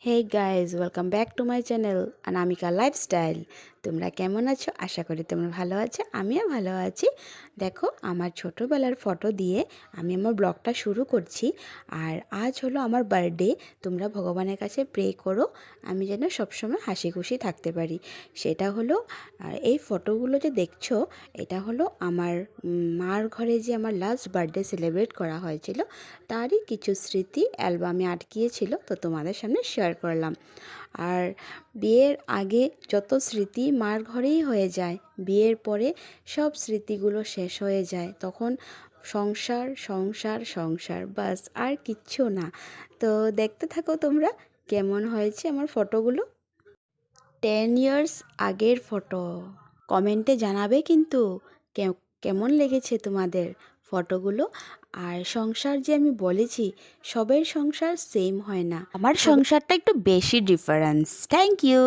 Hey guys welcome back to my channel Anamika lifestyle. তোমরা কেমন আছো? আশা করি তোমরা ভালো আছো, আমিও ভালো আছি। দেখো, আমার ছোটোবেলার ফটো দিয়ে আমি আমার ব্লগটা শুরু করছি। আর আজ হলো আমার বার্থডে। তোমরা ভগবানের কাছে প্রে করো আমি যেন সবসময় হাসি খুশি থাকতে পারি। সেটা হলো, আর এই ফটোগুলো যে দেখছো, এটা হলো আমার মার ঘরে যে আমার লাস্ট বার্থডে সেলিব্রেট করা হয়েছিল তারই কিছু স্মৃতি অ্যালবামে আটকিয়েছিল, তো তোমাদের সামনে শেয়ার করলাম। আর বিয়ের আগে যত স্মৃতি মার ঘরেই হয়ে যায়, বিয়ের পরে সব স্মৃতিগুলো শেষ হয়ে যায়। তখন সংসার সংসার সংসার, বাস আর কিচ্ছু না। তো দেখতে থাকো তোমরা কেমন হয়েছে আমার ফটোগুলো। 10 ইয়ার্স আগের ফটো। কমেন্টে জানাবে কিন্তু কেমন লেগেছে তোমাদের ফটোগুলো। আর সংসার যে আমি বলেছি, সবের সংসার সেম হয় না, আমার সংসারটা একটু বেশি ডিফারেন্স। Thank you.